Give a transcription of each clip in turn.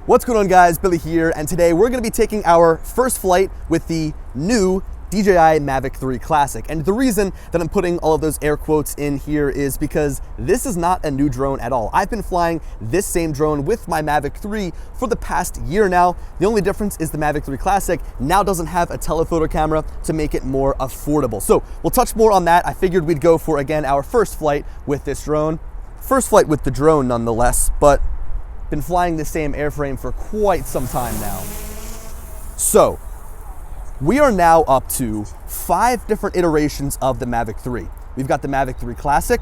What's going on, guys? Billy here, and today we're going to be taking our first flight with the new DJI Mavic 3 Classic. And the reason that I'm putting all of those air quotes in here is because this is not a new drone at all. I've been flying this same drone with my Mavic 3 for the past year now. The only difference is the Mavic 3 Classic now doesn't have a telephoto camera to make it more affordable. So we'll touch more on that. I figured we'd go for, again, our first flight with this drone. First flight with the drone nonetheless, but been flying the same airframe for quite some time now. So we are now up to 5 different iterations of the Mavic 3. We've got the Mavic 3 Classic,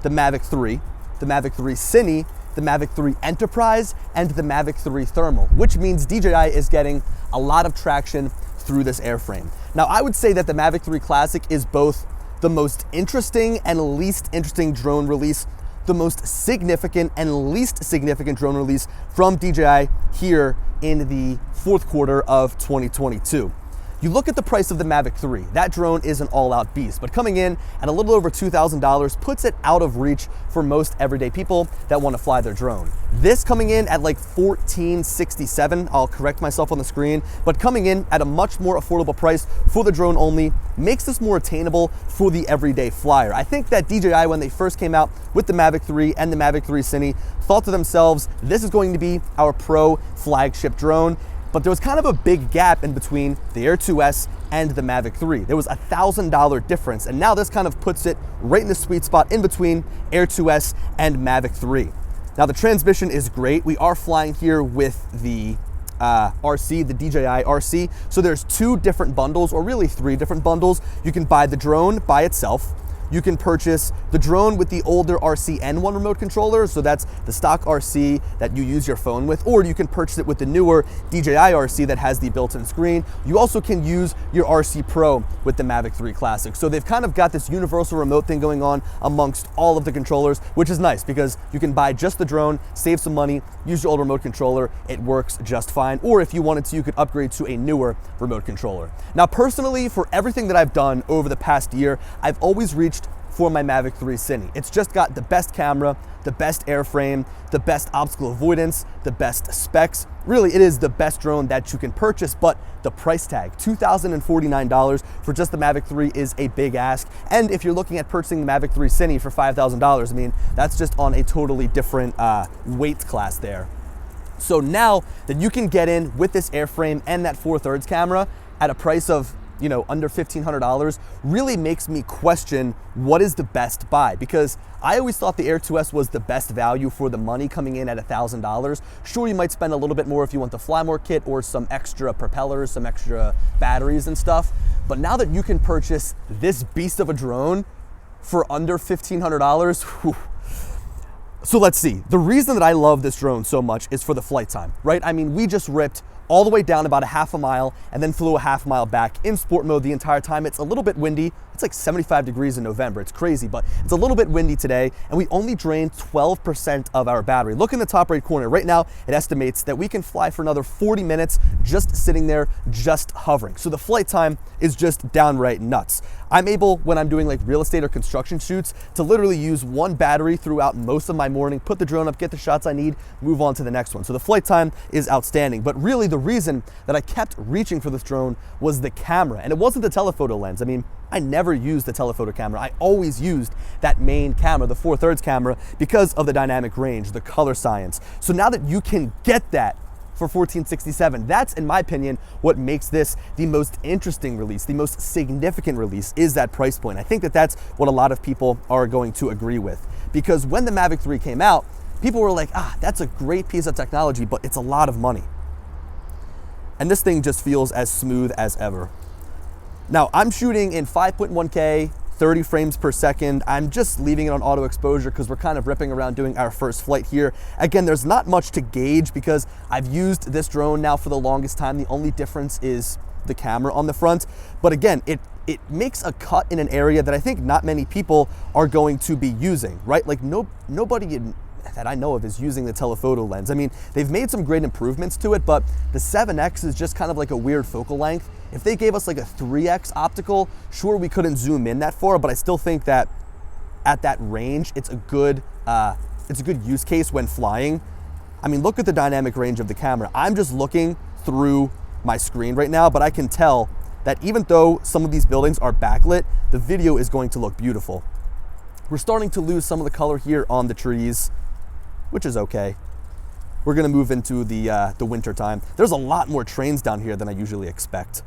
the Mavic 3, the Mavic 3 Cine, the Mavic 3 Enterprise, and the Mavic 3 Thermal, which means DJI is getting a lot of traction through this airframe. Now, I would say that the Mavic 3 Classic is both the most interesting and least interesting drone release, the most significant and least significant drone release from DJI here in the fourth quarter of 2022. You look at the price of the Mavic 3, that drone is an all-out beast, but coming in at a little over $2,000 puts it out of reach for most everyday people that want to fly their drone. This coming in at like $1,467, I'll correct myself on the screen, but coming in at a much more affordable price for the drone only makes this more attainable for the everyday flyer. I think that DJI, when they first came out with the Mavic 3 and the Mavic 3 Cine, thought to themselves, this is going to be our pro flagship drone. But there was kind of a big gap in between the Air 2S and the Mavic 3. There was a $1,000 difference, and now this kind of puts it right in the sweet spot in between Air 2S and Mavic 3. Now, the transmission is great. We are flying here with the RC, the DJI RC. So there's 2 different bundles, or really 3 different bundles. You can buy the drone by itself. You can purchase the drone with the older RC N1 remote controller, so that's the stock RC that you use your phone with, or you can purchase it with the newer DJI RC that has the built-in screen. You also can use your RC Pro with the Mavic 3 Classic. So they've kind of got this universal remote thing going on amongst all of the controllers, which is nice because you can buy just the drone, save some money, use your old remote controller, it works just fine. Or if you wanted to, you could upgrade to a newer remote controller. Now, personally, for everything that I've done over the past year, I've always reached for my Mavic 3 Cine. It's just got the best camera, the best airframe, the best obstacle avoidance, the best specs. Really, it is the best drone that you can purchase, but the price tag, $2,049 for just the Mavic 3 is a big ask. And if you're looking at purchasing the Mavic 3 Cine for $5,000, I mean, that's just on a totally different weight class there. So now that you can get in with this airframe and that 4/3 camera at a price of under $1,500, really makes me question what is the best buy, because I always thought the Air 2S was the best value for the money coming in at $1,000. Sure, you might spend a little bit more if you want the Fly More kit or some extra propellers, some extra batteries and stuff, but now that you can purchase this beast of a drone for under $1,500, whew. So let's see. The reason that I love this drone so much is for the flight time, right? I mean, we just ripped all the way down about a half a mile and then flew a half mile back in sport mode the entire time. It's a little bit windy. It's like 75 degrees in November. It's crazy, but it's a little bit windy today, and we only drained 12% of our battery. Look in the top right corner. Right now, it estimates that we can fly for another 40 minutes just sitting there, just hovering. So the flight time is just downright nuts. I'm able, when I'm doing like real estate or construction shoots, to literally use one battery throughout most of my morning, put the drone up, get the shots I need, move on to the next one. So the flight time is outstanding. But really, the reason that I kept reaching for this drone was the camera, and it wasn't the telephoto lens. I mean, I never used the telephoto camera. I always used that main camera, the 4/3 camera, because of the dynamic range, the color science. So now that you can get that for $1,467, that's, in my opinion, what makes this the most interesting release, the most significant release, is that price point. I think that that's what a lot of people are going to agree with, because when the Mavic 3 came out, people were like, that's a great piece of technology, but it's a lot of money. And this thing just feels as smooth as ever. Now, I'm shooting in 5.1K, 30 frames per second. I'm just leaving it on auto exposure because we're kind of ripping around doing our first flight here. Again, there's not much to gauge because I've used this drone now for the longest time. The only difference is the camera on the front. But again, it makes a cut in an area that I think not many people are going to be using, right? Like nobody that I know of is using the telephoto lens. I mean, they've made some great improvements to it, but the 7X is just kind of like a weird focal length. If they gave us like a 3X optical, sure, we couldn't zoom in that far, but I still think that at that range, it's a good use case when flying. I mean, look at the dynamic range of the camera. I'm just looking through my screen right now, but I can tell that even though some of these buildings are backlit, the video is going to look beautiful. We're starting to lose some of the color here on the trees, which is okay. We're gonna move into the winter time. There's a lot more trains down here than I usually expect.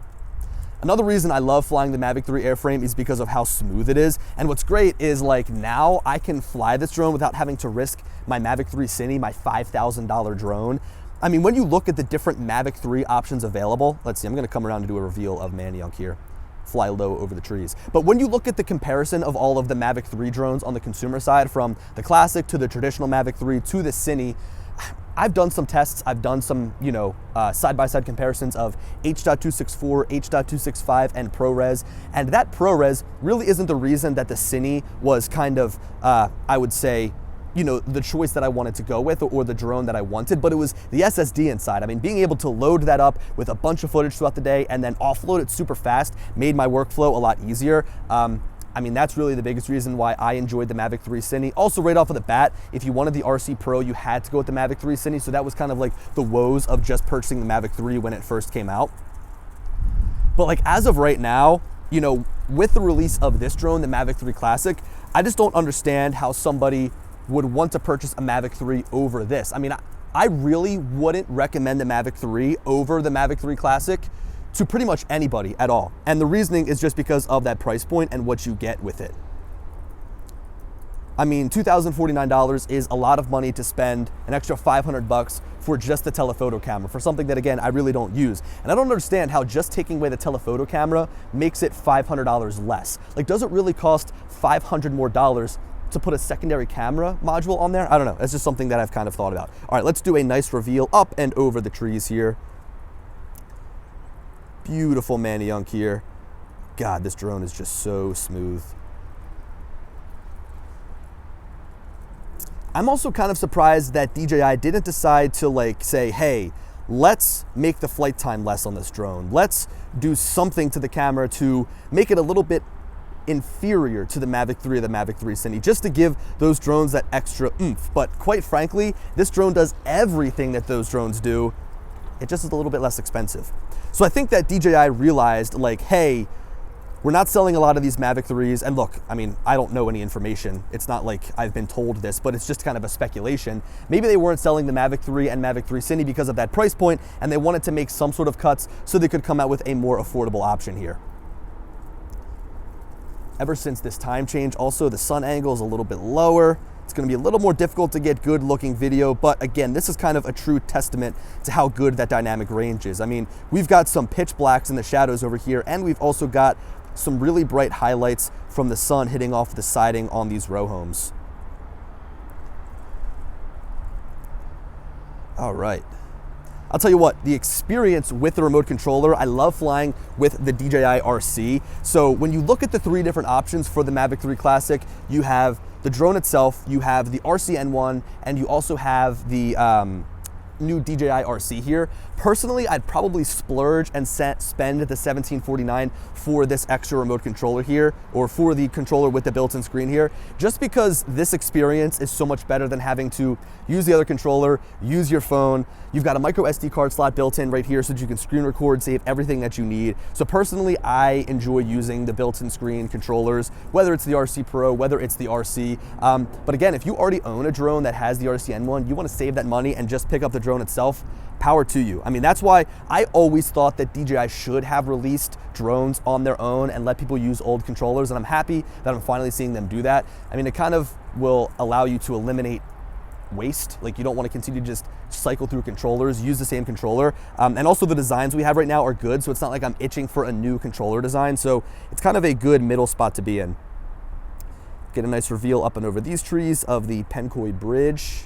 Another reason I love flying the Mavic 3 airframe is because of how smooth it is. And what's great is like now I can fly this drone without having to risk my Mavic 3 Cine, my $5,000 drone. I mean, when you look at the different Mavic 3 options available, let's see, I'm gonna come around and do a reveal of Manayunk here. Fly low over the trees. But when you look at the comparison of all of the Mavic 3 drones on the consumer side, from the Classic to the traditional Mavic 3 to the Cine, I've done some tests, I've done some, side-by-side comparisons of H.264, H.265, and ProRes, and that ProRes really isn't the reason that the Cine was kind of, I would say, the choice that I wanted to go with, or the drone that I wanted, but it was the SSD inside. I mean, being able to load that up with a bunch of footage throughout the day and then offload it super fast made my workflow a lot easier. I mean, that's really the biggest reason why I enjoyed the Mavic 3 Cine. Also, right off of the bat, if you wanted the RC Pro, you had to go with the Mavic 3 Cine, so that was kind of like the woes of just purchasing the Mavic 3 when it first came out. But like as of right now, with the release of this drone, the Mavic 3 Classic, I just don't understand how somebody would want to purchase a Mavic 3 over this. I mean, I really wouldn't recommend the Mavic 3 over the Mavic 3 Classic to pretty much anybody at all. And the reasoning is just because of that price point and what you get with it. I mean, $2,049 is a lot of money to spend an extra $500 for just the telephoto camera, for something that, again, I really don't use. And I don't understand how just taking away the telephoto camera makes it $500 less. Like, does it really cost $500 more to put a secondary camera module on there? I don't know. It's just something that I've kind of thought about. All right, let's do a nice reveal up and over the trees here. Beautiful Manayunk here. God, this drone is just so smooth. I'm also kind of surprised that DJI didn't decide to say, hey, let's make the flight time less on this drone. Let's do something to the camera to make it a little bit inferior to the Mavic 3 or the Mavic 3 Cine, just to give those drones that extra oomph. But quite frankly, this drone does everything that those drones do. It just is a little bit less expensive. So I think that DJI realized, hey, we're not selling a lot of these Mavic 3s. And look, I mean, I don't know any information. It's not like I've been told this, but it's just kind of a speculation. Maybe they weren't selling the Mavic 3 and Mavic 3 Cine because of that price point, and they wanted to make some sort of cuts so they could come out with a more affordable option here. Ever since this time change, also, the sun angle is a little bit lower. It's gonna be a little more difficult to get good looking video, but again, this is kind of a true testament to how good that dynamic range is. I mean, we've got some pitch blacks in the shadows over here, and we've also got some really bright highlights from the sun hitting off the siding on these row homes. All right. I'll tell you what, the experience with the remote controller, I love flying with the DJI RC. So when you look at the three different options for the Mavic 3 Classic, you have the drone itself, you have the RC N1, and you also have the new DJI RC here. Personally, I'd probably splurge and spend the $1749 for this extra remote controller here, or for the controller with the built-in screen here, just because this experience is so much better than having to use the other controller, use your phone. You've got a micro SD card slot built in right here so that you can screen record, save everything that you need. So personally, I enjoy using the built-in screen controllers, whether it's the RC Pro, whether it's the RC. But again, if you already own a drone that has the RC N1, you want to save that money and just pick up the drone itself, power to you. I mean, that's why I always thought that DJI should have released drones on their own and let people use old controllers, and I'm happy that I'm finally seeing them do that. I mean, it kind of will allow you to eliminate waste. Like, you don't want to continue to just cycle through controllers, use the same controller. And also the designs we have right now are good, so it's not like I'm itching for a new controller design. So it's kind of a good middle spot to be in. Get a nice reveal up and over these trees of the Pencoy Bridge.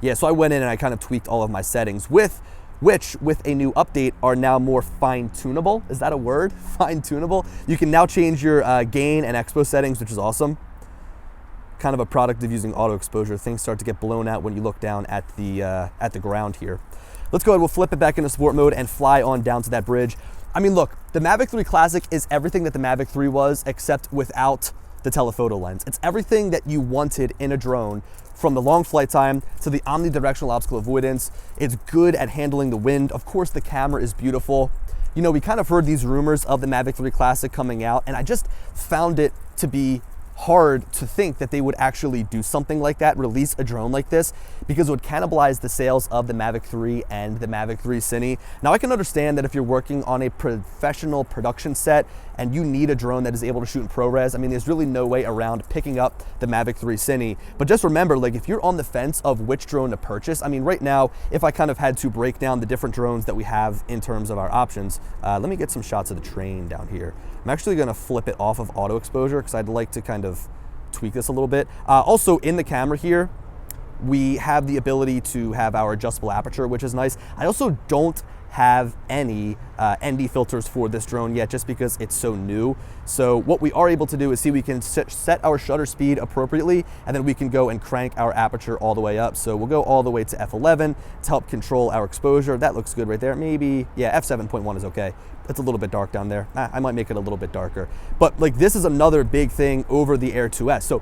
Yeah, so I went in and I kind of tweaked all of my settings, which with a new update are now more fine-tunable. Is that a word? Fine-tunable. You can now change your gain and expo settings, which is awesome. Kind of a product of using auto exposure. Things start to get blown out when you look down at the ground here. Let's go ahead, we'll flip it back into sport mode and fly on down to that bridge. I mean, look, the Mavic 3 Classic is everything that the Mavic 3 was, except without the telephoto lens. It's everything that you wanted in a drone, from the long flight time to the omnidirectional obstacle avoidance. It's good at handling the wind. Of course, the camera is beautiful. You know, we kind of heard these rumors of the Mavic 3 Classic coming out, and I just found it to be hard to think that they would actually do something like that, release a drone like this, because it would cannibalize the sales of the Mavic 3 and the Mavic 3 Cine. Now, I can understand that if you're working on a professional production set and you need a drone that is able to shoot in ProRes, I mean, there's really no way around picking up the Mavic 3 Cine. But just remember, like, if you're on the fence of which drone to purchase, I mean, right now, if I kind of had to break down the different drones that we have in terms of our options, let me get some shots of the train down here. I'm actually gonna flip it off of auto exposure because I'd like to kind of tweak this a little bit. Also, in the camera here, we have the ability to have our adjustable aperture, which is nice. I also don't have any ND filters for this drone yet, just because it's so new. So what we are able to do is see we can set our shutter speed appropriately, and then we can go and crank our aperture all the way up. So we'll go all the way to f11 to help control our exposure. That looks good right there. Maybe, yeah, f7.1 is okay. It's a little bit dark down there. I might make it a little bit darker. But like, this is another big thing over the Air 2S. So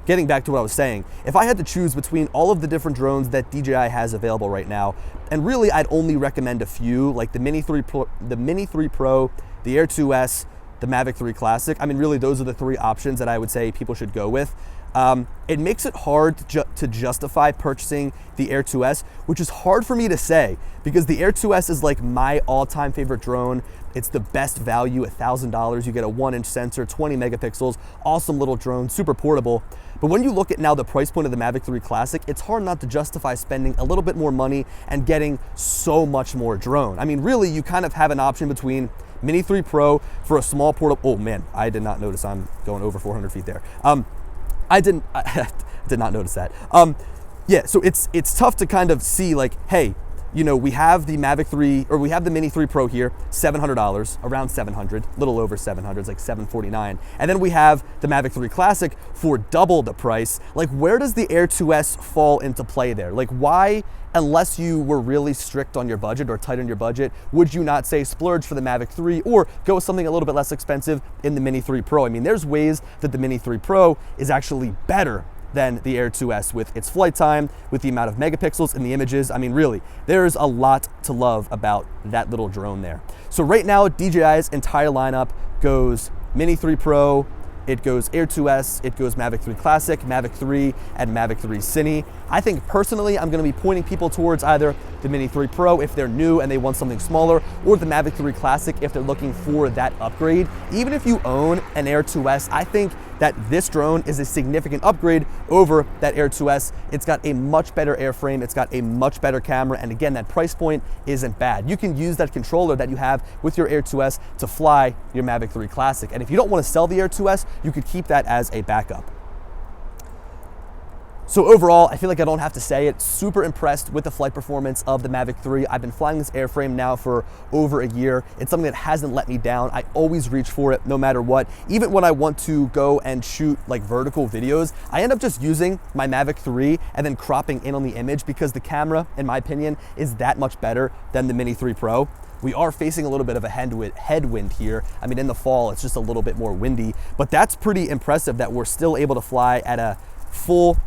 getting back to what I was saying, if I had to choose between all of the different drones that DJI has available right now, and really I'd only recommend a few, like the Mini 3 Pro, the Air 2S, the Mavic 3 Classic. I mean, really those are the three options that I would say people should go with. It makes it hard to justify purchasing the Air 2S, which is hard for me to say because the Air 2S is like my all-time favorite drone. It's the best value, $1,000. You get a 1-inch sensor, 20 megapixels, awesome little drone, super portable. But when you look at now the price point of the Mavic 3 Classic, it's hard not to justify spending a little bit more money and getting so much more drone. I mean, really, you kind of have an option between Mini 3 Pro for a small portable. Oh man, I did not notice I'm going over 400 feet there. I did not notice that. Yeah, so it's tough to kind of see like, hey, you know, we have the Mavic 3, or we have the Mini 3 Pro here, $700, around 700, a little over 700, it's like 749. And then we have the Mavic 3 Classic for double the price. Like, where does the Air 2S fall into play there? Like, why, unless you were really strict on your budget or tight on your budget, would you not say splurge for the Mavic 3 or go with something a little bit less expensive in the Mini 3 Pro? I mean, there's ways that the Mini 3 Pro is actually better than the Air 2S with its flight time, with the amount of megapixels in the images. I mean, really, there's a lot to love about that little drone there. So right now, DJI's entire lineup goes Mini 3 Pro, it goes Air 2S, it goes Mavic 3 Classic, Mavic 3, and Mavic 3 Cine. I think personally, I'm gonna be pointing people towards either the Mini 3 Pro if they're new and they want something smaller, or the Mavic 3 Classic if they're looking for that upgrade. Even if you own an Air 2S, I think that this drone is a significant upgrade over that Air 2S. It's got a much better airframe, it's got a much better camera, and again, that price point isn't bad. You can use that controller that you have with your Air 2S to fly your Mavic 3 Classic. And if you don't want to sell the Air 2S, you could keep that as a backup. So overall, I feel like I don't have to say it, super impressed with the flight performance of the Mavic 3. I've been flying this airframe now for over a year. It's something that hasn't let me down. I always reach for it no matter what. Even when I want to go and shoot like vertical videos, I end up just using my Mavic 3 and then cropping in on the image because the camera, in my opinion, is that much better than the Mini 3 Pro. We are facing a little bit of a headwind here. I mean, in the fall, it's just a little bit more windy, but that's pretty impressive that we're still able to fly at a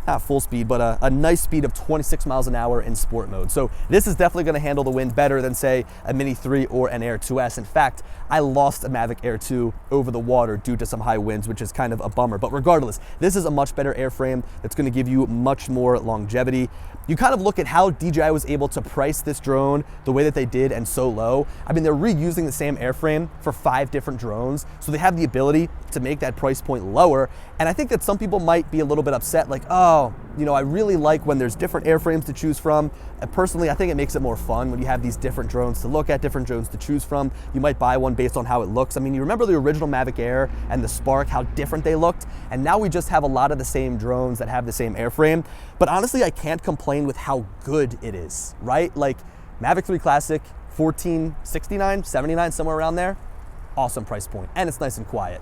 not full speed, but a nice speed of 26 miles an hour in sport mode. So this is definitely gonna handle the wind better than say a Mini 3 or an Air 2S. In fact, I lost a Mavic Air 2 over the water due to some high winds, which is kind of a bummer. But regardless, this is a much better airframe that's gonna give you much more longevity. You kind of look at how DJI was able to price this drone the way that they did and so low. I mean, they're reusing the same airframe for 5 different drones, so they have the ability to make that price point lower. And I think that some people might be a little bit upset, like, oh, you know, I really like when there's different airframes to choose from. And personally, I think it makes it more fun when you have these different drones to look at, different drones to choose from. You might buy one based on how it looks. I mean, you remember the original Mavic Air and the Spark, how different they looked? And now we just have a lot of the same drones that have the same airframe. But honestly, I can't complain with how good it is, right? Like Mavic 3 Classic, $1469, $79, somewhere around there. Awesome price point, and it's nice and quiet.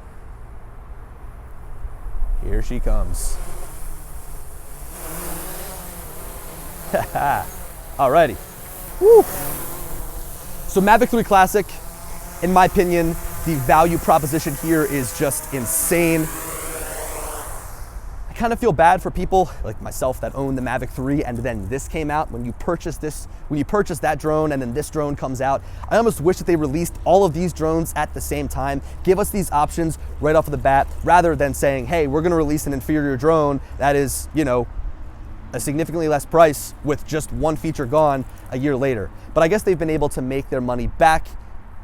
Here she comes. Alrighty. Woo. So Mavic 3 Classic, in my opinion, the value proposition here is just insane. kind of feel bad for people like myself that own the Mavic 3 and then this came out. When you purchase that drone and then this drone comes out, I almost wish that they released all of these drones at the same time. Give us these options right off of the bat rather than saying, hey, we're gonna release an inferior drone that is, you know, a significantly less price with just one feature gone a year later. But I guess they've been able to make their money back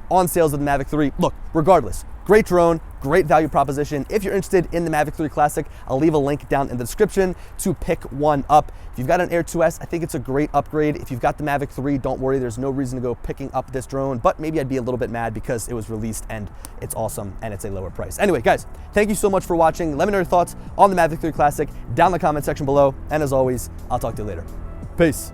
on sales of the Mavic 3. Look, regardless, great drone, great value proposition. If you're interested in the Mavic 3 Classic, I'll leave a link down in the description to pick one up. If you've got an Air 2S, I think it's a great upgrade. If you've got the Mavic 3, don't worry, there's no reason to go picking up this drone, but maybe I'd be a little bit mad because it was released and it's awesome and it's a lower price. Anyway, guys, thank you so much for watching. Let me know your thoughts on the Mavic 3 Classic down in the comment section below. And as always, I'll talk to you later. Peace.